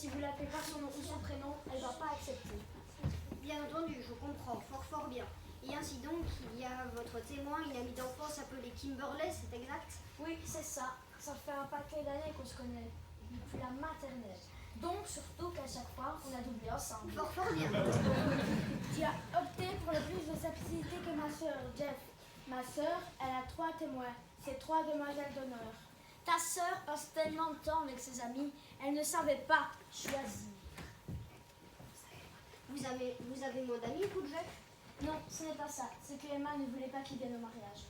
si vous l'appelez par son nom ou son prénom, elle ne va pas accepter. Bien entendu, je comprends, fort bien. Et ainsi donc, il y a votre témoin, une amie d'enfance appelée Kimberley, c'est exact? Oui, c'est ça. Ça fait un paquet d'années qu'on se connaît, depuis la maternelle. Donc, surtout qu'à chaque fois, on a doublé ensemble. Fort bien. Tu as opté pour le plus de simplicité que ma sœur, Jeff. Ma sœur, elle a 3 témoins. C'est 3 demoiselles d'honneur. Ta sœur passe tellement de temps avec ses amis, elle ne savait pas choisir. Vous avez moins d'amis, vous, Jeff? Non, ce n'est pas ça. C'est que Emma ne voulait pas qu'il vienne au mariage.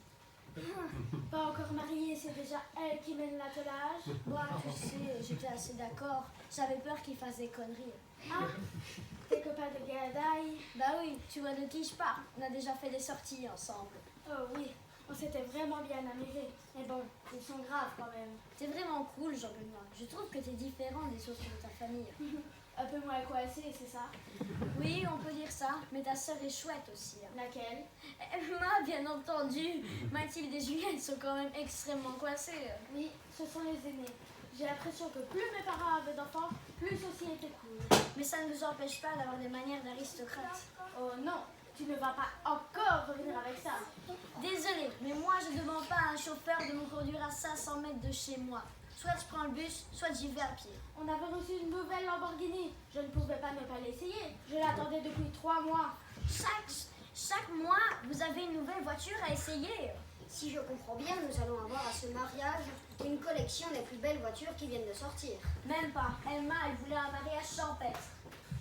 Pas encore mariée, c'est déjà elle qui mène l'attelage. Moi, tu sais, j'étais assez d'accord. J'avais peur qu'il fasse des conneries. Ah, tes copains de Gadaï? Bah oui, tu vois de qui je parle. On a déjà fait des sorties ensemble. Oh oui, on s'était vraiment bien amusés. Mais bon, ils sont graves quand même. T'es vraiment cool, Jean-Benoît. Je trouve que t'es différent des autres de ta famille. Un peu moins coincé, c'est ça? Oui, on peut dire ça, mais ta sœur est chouette aussi. Laquelle? Emma, bien entendu. Mathilde et Juliette sont quand même extrêmement coincées. Oui, ce sont les aînés. J'ai l'impression que plus mes parents avaient d'enfants, plus ceci était cool. Mais ça ne nous empêche pas d'avoir des manières d'aristocrates. Oh non, tu ne vas pas encore revenir avec ça. Désolée, mais moi je ne demande pas à un chauffeur de me conduire à 500 mètres de chez moi. Soit je prends le bus, soit j'y vais à pied. On avait reçu une nouvelle Lamborghini. Je ne pouvais pas ne pas l'essayer. Je l'attendais depuis 3 mois. Chaque mois, vous avez une nouvelle voiture à essayer. Si je comprends bien, nous allons avoir à ce mariage une collection des plus belles voitures qui viennent de sortir. Même pas. Emma, elle voulait un mariage champêtre.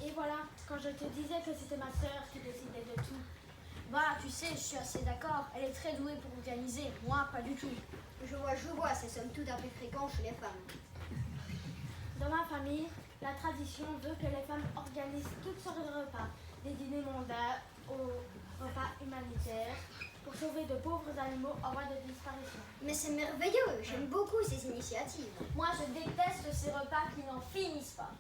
Et voilà, quand je te disais que c'était ma sœur qui décidait de tout. Bah, tu sais, je suis assez d'accord. Elle est très douée pour organiser. Moi, pas du tout. Je vois, c'est somme toute un peu fréquent chez les femmes. Dans ma famille, la tradition veut que les femmes organisent toutes sortes de repas, des dîners mondains aux repas humanitaires, pour sauver de pauvres animaux en voie de disparition. Mais c'est merveilleux, j'aime beaucoup ces initiatives. Moi, je déteste ces repas qui n'en finissent pas.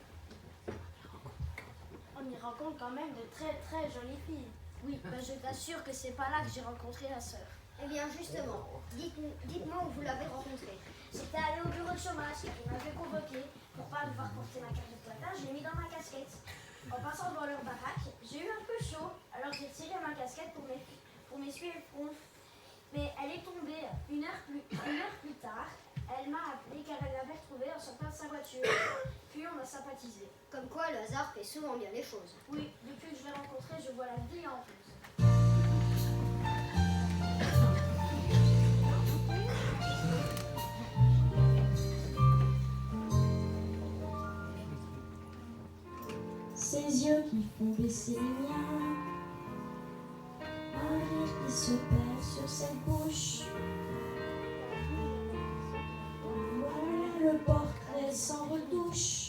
On y rencontre quand même de très très jolies filles. Oui, ben je t'assure que c'est pas là que j'ai rencontré la sœur. Eh bien justement, dites-moi où vous l'avez rencontrée. J'étais allée au bureau de chômage, ils m'avaient convoqué pour pas devoir porter ma carte de pointage, je l'ai mis dans ma casquette. En passant devant leur baraque, j'ai eu un peu chaud, alors j'ai tiré ma casquette pour m'essuyer le front. Mais elle est tombée une heure plus tard. Elle m'a appelé car elle l'avait retrouvée en sortant de sa voiture. Puis on a sympathisé. Comme quoi le hasard fait souvent bien les choses. Oui, depuis que je l'ai rencontrée, je vois la vie en plus. Ses yeux qui font baisser les miens, un rire qui se perd sur sa bouche. Voilà le portrait sans retouche.